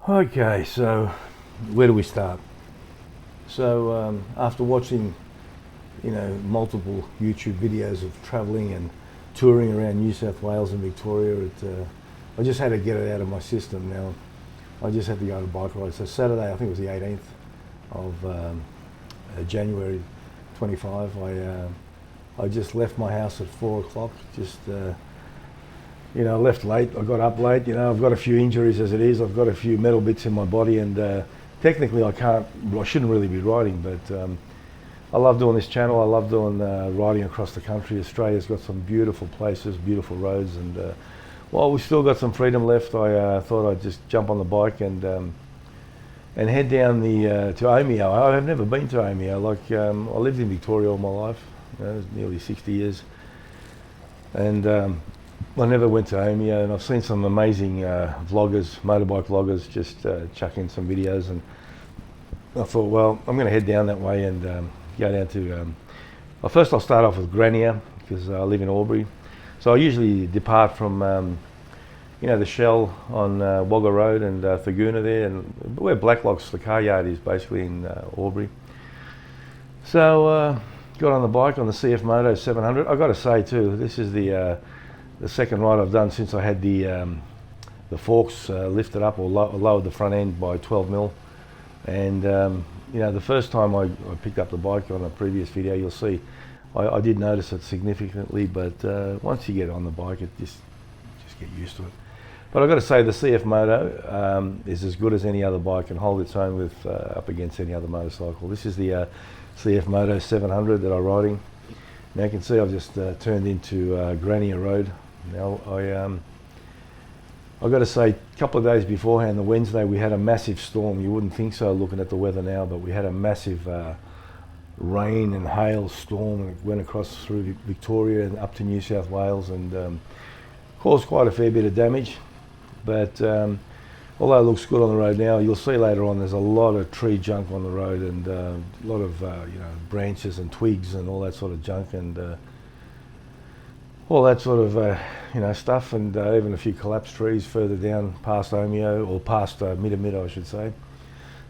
Okay, so where do we start? So after watching, multiple YouTube videos of travelling and touring around New South Wales and Victoria, I just had to get it out of my system. Now, I just had to go on a bike ride. So Saturday, I think it was the 18th of January 25. I just left my house at 4 o'clock. Left late. I got up late. I've got a few injuries as it is. I've got a few metal bits in my body, and technically I shouldn't really be riding, but I love doing this channel. I love doing riding across the country. Australia's got some beautiful places, beautiful roads, and while we've still got some freedom left, I thought I'd just jump on the bike and head down to Omeo. I have never been to Omeo. I lived in Victoria all my life, nearly 60 years, and I never went to Omeo, and I've seen some amazing vloggers, motorbike vloggers, just chuck in some videos, and I thought, well, I'm going to head down that way and go down to. First, I'll start off with Granya because I live in Albury, so I usually depart from the Shell on Wagga Road and Thaguna there, and where Blacklocks, the car yard, is basically in Albury. So got on the bike on the CF Moto 700. I've got to say too, this is the second ride I've done since I had the forks lifted up or lowered the front end by 12 mil. And the first time I picked up the bike on a previous video, you'll see I did notice it significantly, but once you get on the bike, it just get used to it. But I've got to say the CF Moto is as good as any other bike and hold its own with up against any other motorcycle. This is the CF Moto 700 that I'm riding. Now you can see I've just turned into Granya Road. Now I've got to say, a couple of days beforehand, the Wednesday, we had a massive storm. You wouldn't think so looking at the weather now, but we had a massive rain and hail storm, and it went across through Victoria and up to New South Wales, and caused quite a fair bit of damage. But although it looks good on the road now, you'll see later on there's a lot of tree junk on the road, and a lot of branches and twigs and all that sort of junk, and all that sort of stuff, and even a few collapsed trees further down past Omeo, or past Mitta Mitta, I should say.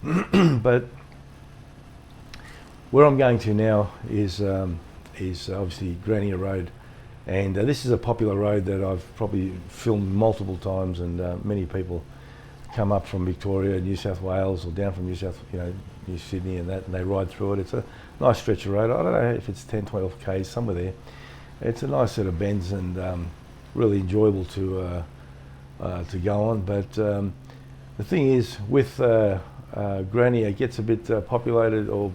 But where I'm going to now is obviously Granya Road, and this is a popular road that I've probably filmed multiple times, and many people come up from Victoria, New South Wales, or down from New Sydney and that, and they ride through it. It's a nice stretch of road. I don't know if it's 10, 12 k's, somewhere there. It's a nice set of bends and really enjoyable to go on. But the thing is, with Granya, it gets a bit populated, or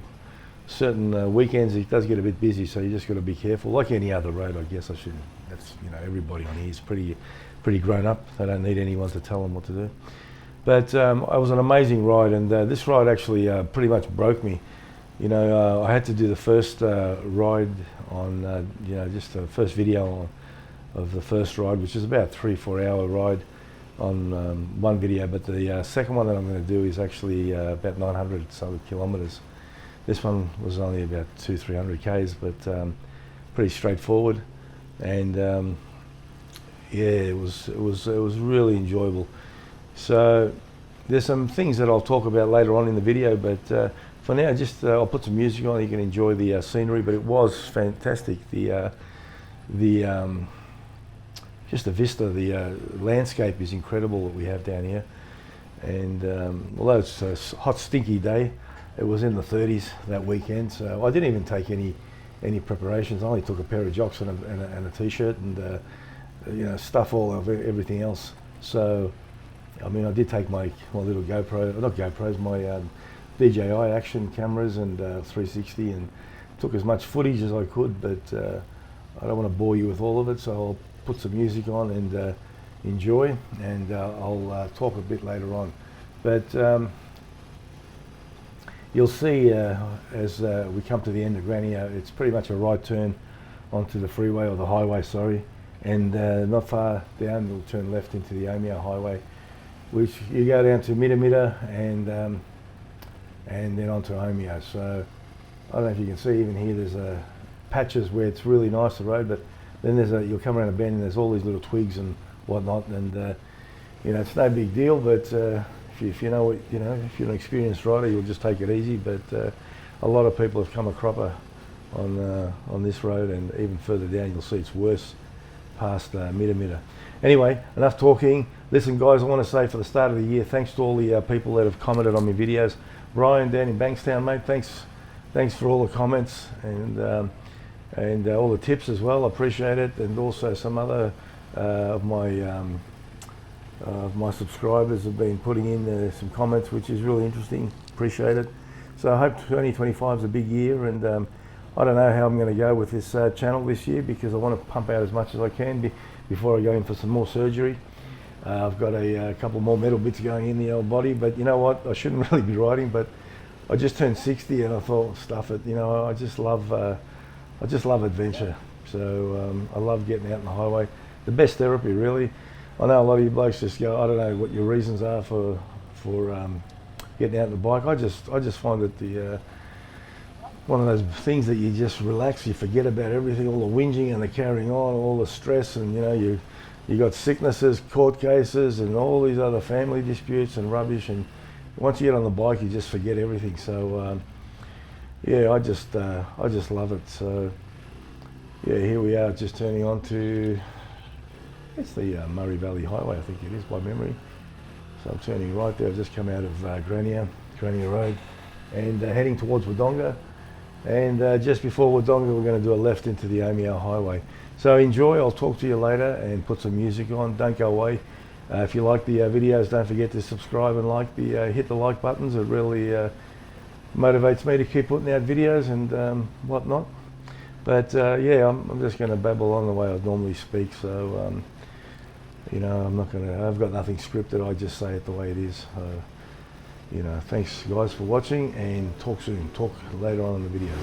certain weekends it does get a bit busy. So you just got to be careful. Like any other road, I guess. That's everybody on here is pretty grown up. They don't need anyone to tell them what to do. But it was an amazing ride, and this ride actually pretty much broke me. I had to do the first ride on, just the first video of the first ride, which is about a 3-4 hour ride on one video. But the second one that I'm going to do is actually about 900 some kilometres. This one was only about 200-300 k's, but pretty straightforward. And it was really enjoyable. So there's some things that I'll talk about later on in the video, but for now, just I'll put some music on. You can enjoy the scenery, but it was fantastic. Just the vista, the landscape is incredible that we have down here. And although it's a hot, stinky day, it was in the 30s that weekend. So I didn't even take any preparations. I only took a pair of jocks and a t-shirt, and stuff all of everything else. So I mean, I did take my little my DJI action cameras and 360, and took as much footage as I could, but I don't want to bore you with all of it, so I'll put some music on and enjoy, and I'll talk a bit later on. But you'll see as we come to the end of Granya, it's pretty much a right turn onto the freeway, or the highway, sorry, and not far down you'll turn left into the Omeo highway, which you go down to Mitta Mitta and then onto Omeo. So I don't know if you can see, even here there's patches where it's really nice, the road, but then you'll come around a bend and there's all these little twigs and whatnot, and it's no big deal, but if if you know what you know, if you're an experienced rider, you'll just take it easy. But a lot of people have come a cropper on this road, and even further down, you'll see it's worse past Mitta Mitta. Anyway, enough talking. Listen, guys, I want to say for the start of the year, thanks to all the people that have commented on my videos. Ryan down in Bankstown, mate, thanks for all the comments and all the tips as well. I appreciate it, and also some other of my subscribers have been putting in some comments, which is really interesting. Appreciate it. So I hope 2025 is a big year, and I don't know how I'm going to go with this channel this year, because I want to pump out as much as I can before I go in for some more surgery. I've got a couple more metal bits going in the old body, but you know what? I shouldn't really be riding, but I just turned 60 and I thought, stuff it. You know, I just love adventure. So I love getting out on the highway. The best therapy, really. I know a lot of you blokes just go, I don't know what your reasons are for getting out on the bike. I just find it one of those things that you just relax, you forget about everything, all the whinging and the carrying on, all the stress, and you know, you got sicknesses, court cases, and all these other family disputes and rubbish, and once you get on the bike, you just forget everything. So yeah, I just love it. So yeah, here we are, just turning on to, it's the Murray Valley Highway, I think it is by memory. So I'm turning right there. I've just come out of Granya Road, and heading towards Wodonga. And just before Wodonga, we're going to do a left into the Omeo Highway. So enjoy. I'll talk to you later and put some music on. Don't go away. If you like the videos, don't forget to subscribe and hit the like buttons. It really motivates me to keep putting out videos and whatnot. But yeah, I'm just going to babble on the way I normally speak. So you know, I've got nothing scripted. I just say it the way it is. You know, thanks guys for watching, and talk soon. Talk later on in the video.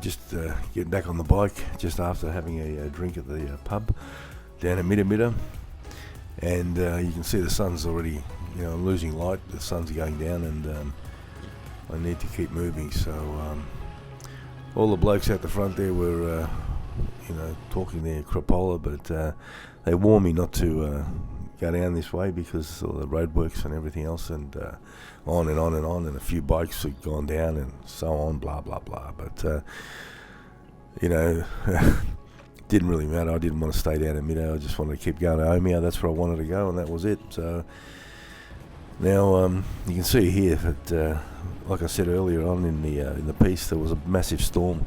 just getting back on the bike just after having a drink at the pub down at Mitta Mitta, and you can see the sun's already, losing light. The sun's going down, and I need to keep moving. So all the blokes out the front there were, talking their crapola, but they warned me not to go down this way because of the roadworks and everything else, and on and on and on, and a few bikes had gone down and so on, blah blah blah. But didn't really matter. I didn't want to stay down in Mitta. I just wanted to keep going to Omeo. That's where I wanted to go, and that was it. So now you can see here that, like I said earlier on in the piece, there was a massive storm.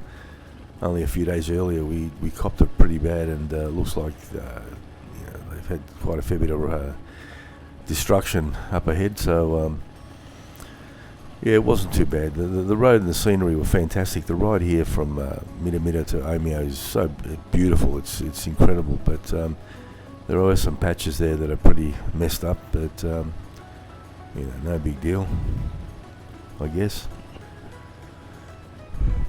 Only a few days earlier, we copped it pretty bad, and looks like they've had quite a fair bit of destruction up ahead. So yeah, it wasn't too bad. The road and the scenery were fantastic. The ride here from Mitta Mitta to Omeo is so beautiful. It's incredible. But there are some patches there that are pretty messed up. But no big deal, I guess.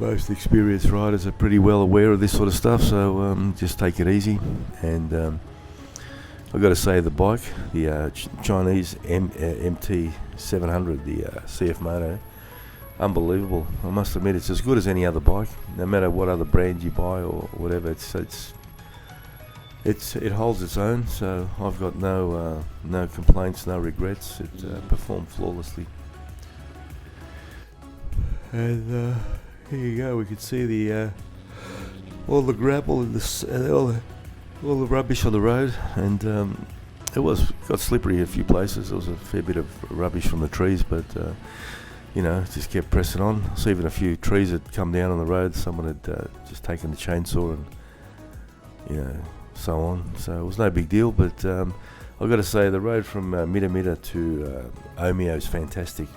Most experienced riders are pretty well aware of this sort of stuff, so just take it easy. And I've got to say, the bike, the Chinese MT700, the CF Moto, unbelievable. I must admit, it's as good as any other bike, no matter what other brand you buy or whatever. It holds its own, so I've got no complaints, no regrets. It performed flawlessly. And here you go. We can see the all the gravel and all the rubbish on the road, and it got slippery a few places. There was a fair bit of rubbish from the trees, but just kept pressing on. So even a few trees had come down on the road. Someone had just taken the chainsaw and so on. So it was no big deal. But I've got to say, the road from Mitta Mitta to Omeo is fantastic.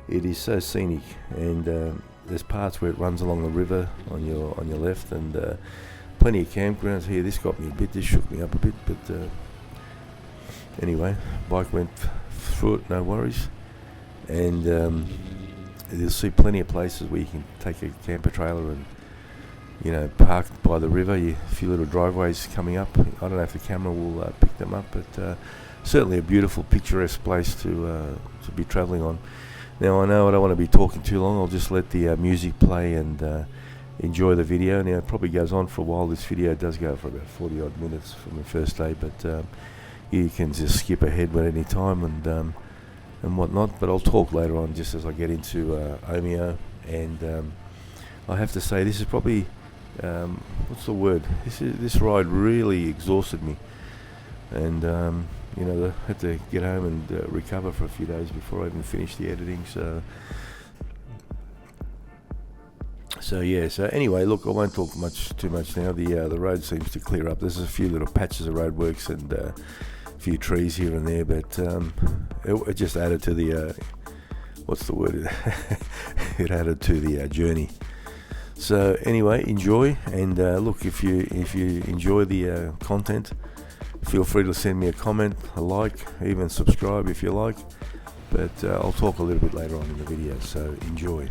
It is so scenic, and there's parts where it runs along the river on your left, and plenty of campgrounds here. This got me a bit, this shook me up a bit, but anyway, bike went through it, no worries. And you'll see plenty of places where you can take a camper trailer and park by the river. A few little driveways coming up. I don't know if the camera will pick them up, but certainly a beautiful, picturesque place to be travelling on. Now, I know I don't want to be talking too long. I'll just let the music play and enjoy the video. Now, it probably goes on for a while. This video does go for about 40 odd minutes from the first day, but you can just skip ahead at any time and whatnot. But I'll talk later on just as I get into Omeo. And I have to say, this is probably what's the word? This ride really exhausted me, and I had to get home and recover for a few days before I even finished the editing. So yeah. So anyway, look, I won't talk too much now. The road seems to clear up. There's a few little patches of roadworks and a few trees here and there, but it just added to the what's the word? It added to the journey. So anyway, enjoy, and look, if you enjoy the content, feel free to send me a comment, a like, even subscribe if you like. But I'll talk a little bit later on in the video, so enjoy.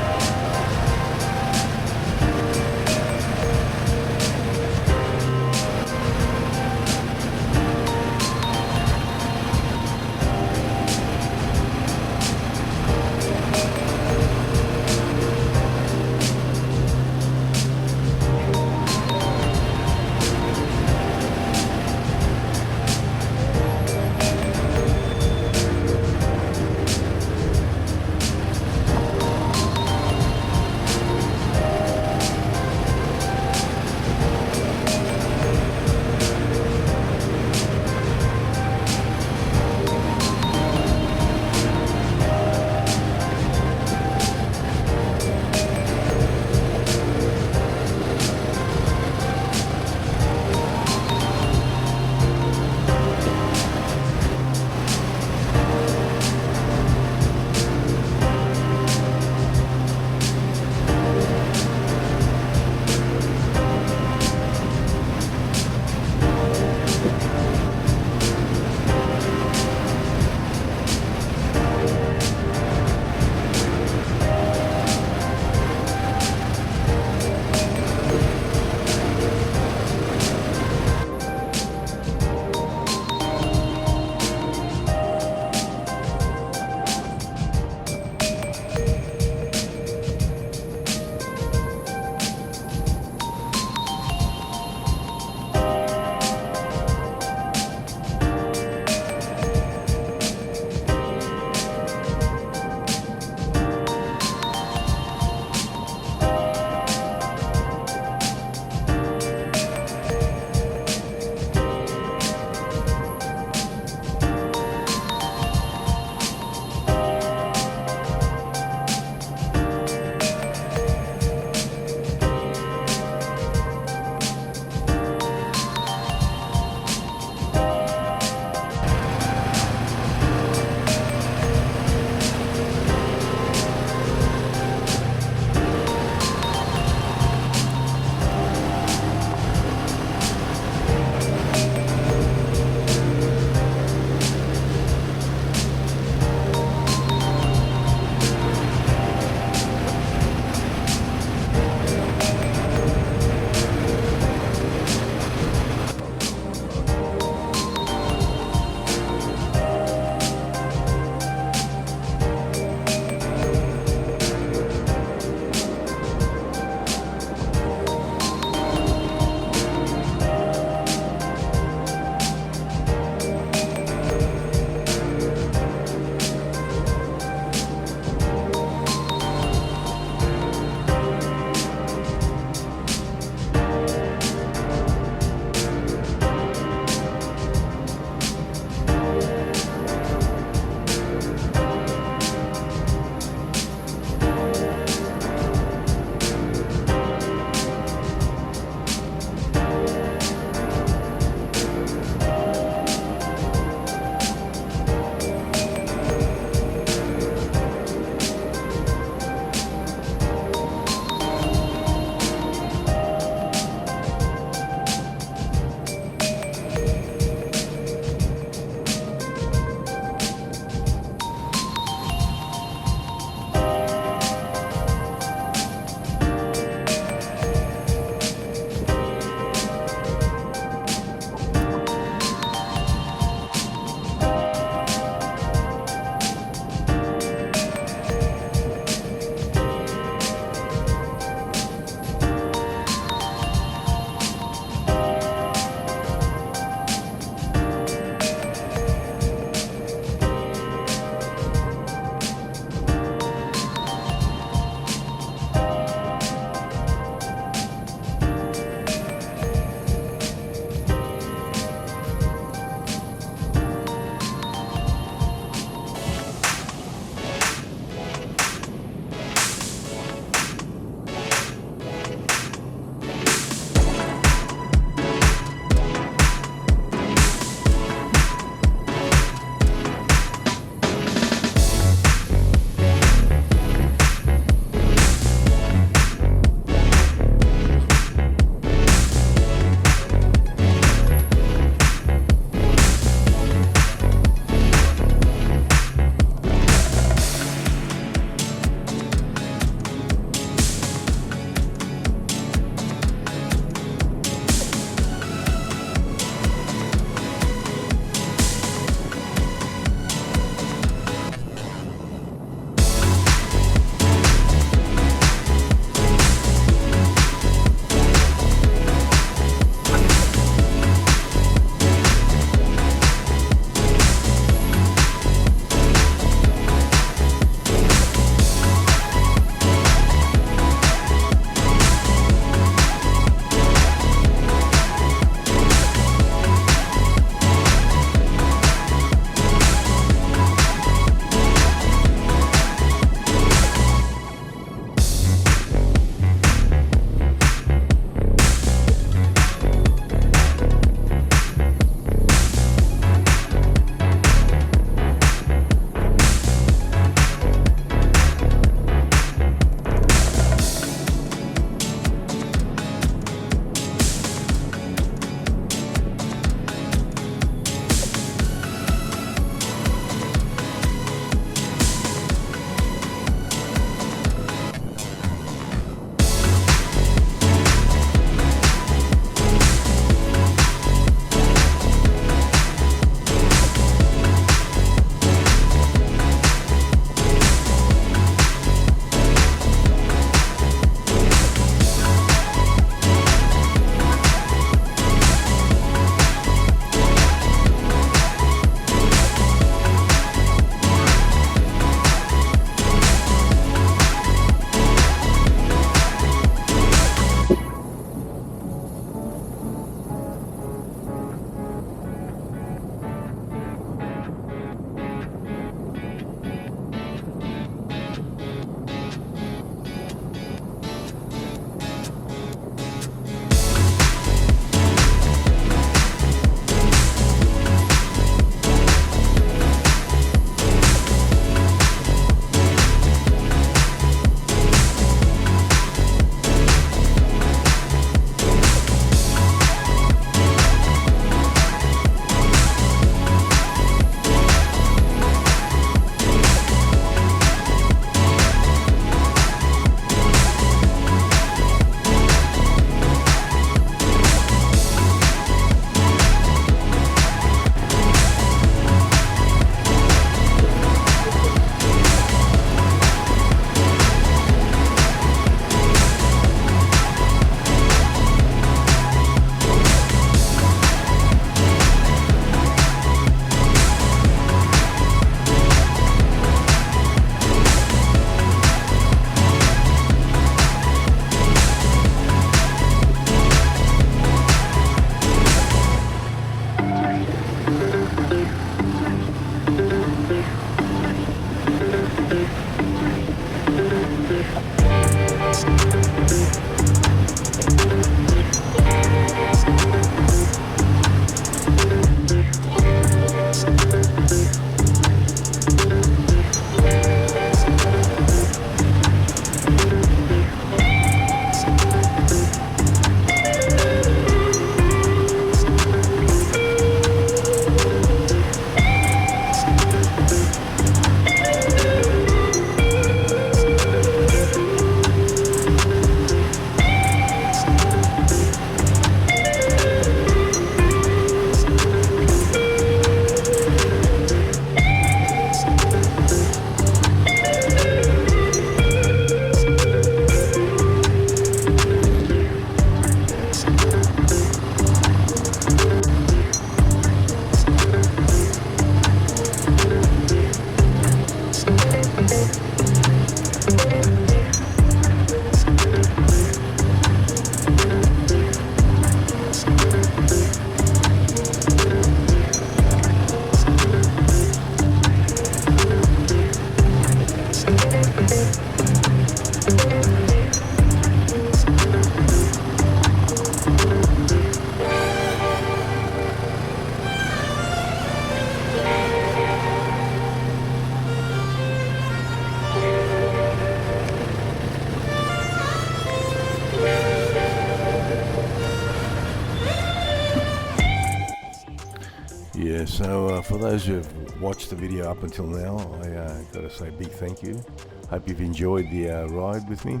So for those who have watched the video up until now, I got to say a big thank you. Hope you've enjoyed the ride with me.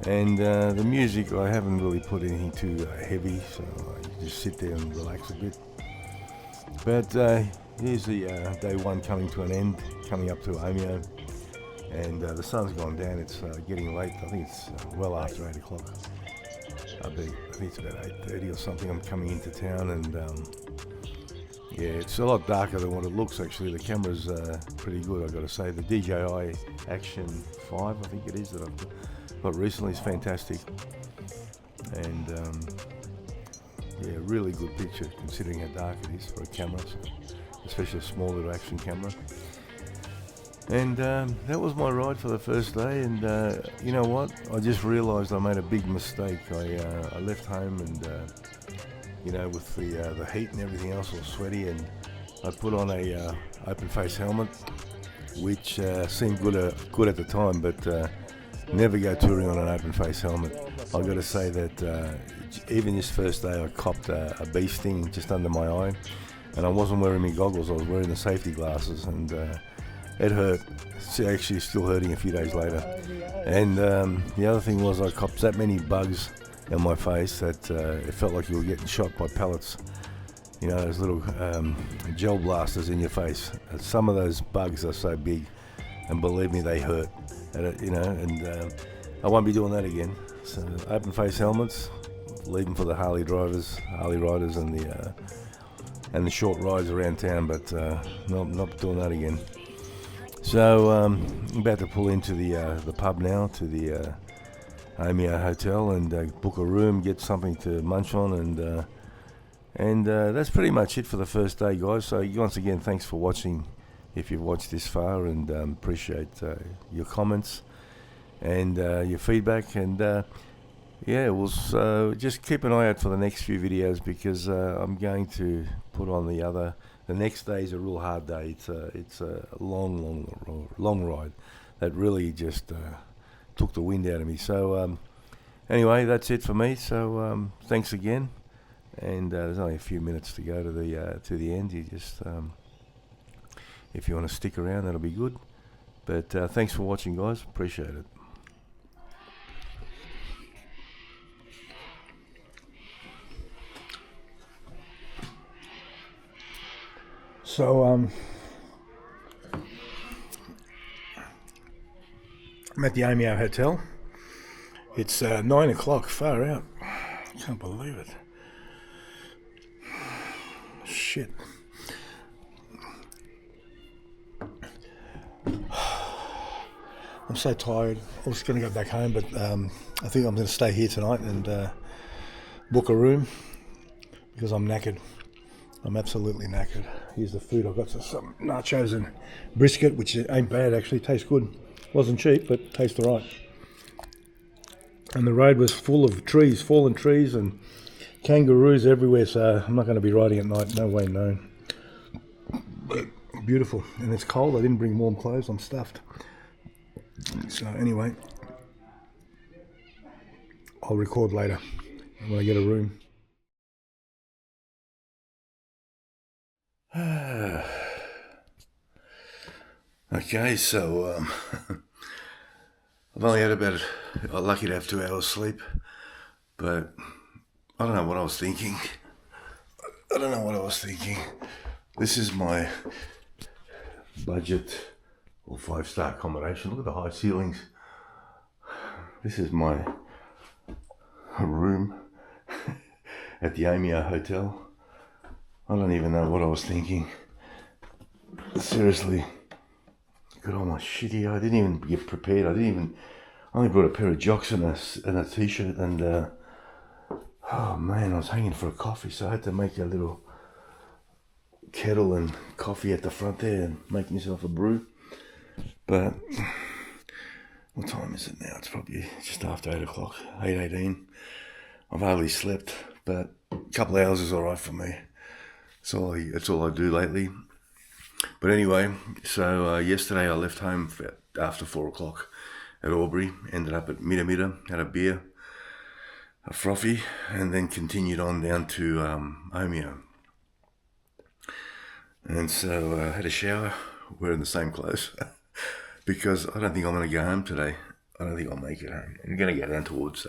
And the music, I haven't really put anything too heavy, so you just sit there and relax a bit. But here's the day one coming to an end, coming up to Omeo. And the sun's gone down, it's getting late. I think it's well after 8 o'clock. I think it's about 8:30 or something. I'm coming into town, and yeah, it's a lot darker than what it looks actually. The camera's pretty good, I've got to say. The DJI Action 5, I think it is, that I've got recently, is fantastic. And yeah, really good picture considering how dark it is for a camera, so, especially a small little action camera. And that was my ride for the first day, and you know what, I just realised I made a big mistake. I left home, and you know, with the heat and everything else, all sweaty, and I put on a open face helmet, which seemed good at the time, but never go touring on an open face helmet. I've got to say that even this first day I copped a bee sting just under my eye, and I wasn't wearing my goggles, I was wearing the safety glasses, and it hurt. It's actually still hurting a few days later. And the other thing was, I copped that many bugs in my face that it felt like you were getting shot by pellets. You know, those little gel blasters in your face. Some of those bugs are so big, and believe me, they hurt. And, you know, and I won't be doing that again. So open face helmets, leave them for the Harley riders, and the short rides around town, but not doing that again. So I'm about to pull into the pub now, to the Omeo Hotel, and book a room, get something to munch on, and that's pretty much it for the first day, guys. So once again, thanks for watching, if you've watched this far, and appreciate your comments and your feedback, and yeah, we'll just keep an eye out for the next few videos, because I'm going to put on the next day is a real hard day. It's a long ride that really just took the wind out of me. So anyway, that's it for me. So thanks again, and there's only a few minutes to go to the end. You just if you want to stick around, that'll be good. But thanks for watching, guys. Appreciate it. So I'm at the Omeo Hotel. It's 9 o'clock, far out. Can't believe it. Shit. I'm so tired. I was going to go back home, but I think I'm going to stay here tonight and book a room, because I'm knackered. I'm absolutely knackered. Here's the food. I've got some nachos and brisket, which ain't bad actually. Tastes good. Wasn't cheap, but tastes alright. And the road was full of trees, fallen trees, and kangaroos everywhere, so I'm not going to be riding at night. No way, no. But beautiful. And it's cold. I didn't bring warm clothes. I'm stuffed. So anyway, I'll record later when I get a room. Okay, so I've only had lucky to have 2 hours sleep, but I don't know what I was thinking. This is my budget or 5-star accommodation. Look at the high ceilings. This is my room at the Omeo Hotel. I don't even know what I was thinking. Seriously. Got all my shit here. I didn't even get prepared. I only brought a pair of jocks and a t-shirt, and oh man, I was hanging for a coffee, so I had to make a little kettle and coffee at the front there and make myself a brew. But what time is it now? It's probably just after 8 o'clock, 8:18. I've hardly slept, but a couple of hours is alright for me. That's all I do lately. But anyway, so yesterday I left home after 4 o'clock at Albury, ended up at Mitta Mitta, had a beer, a frothy, and then continued on down to Omeo. And so I had a shower, wearing the same clothes, because I don't think I'm going to go home today. I don't think I'll make it home. I'm going to go down towards,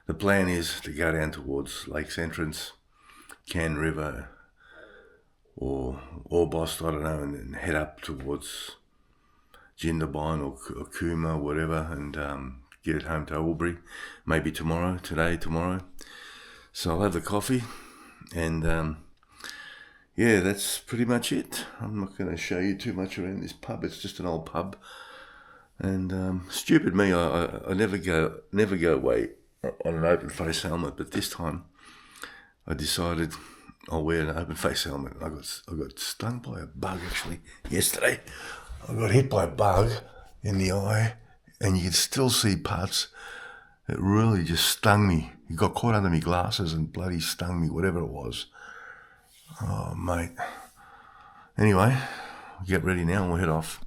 the plan is to go down towards Lakes Entrance, Can River, or Orbost, I don't know, and then head up towards Jindabyne or Cooma, whatever, and get it home to Albury, maybe tomorrow. So I'll have the coffee, and yeah, that's pretty much it. I'm not going to show you too much around this pub. It's just an old pub, and stupid me, I never go away on an open face helmet, but this time I decided I'll wear an open face helmet. I got stung by a bug actually yesterday. I got hit by a bug in the eye, and you could still see parts. It really just stung me. It got caught under my glasses and bloody stung me, whatever it was. Oh, mate. Anyway, get ready now and we'll head off.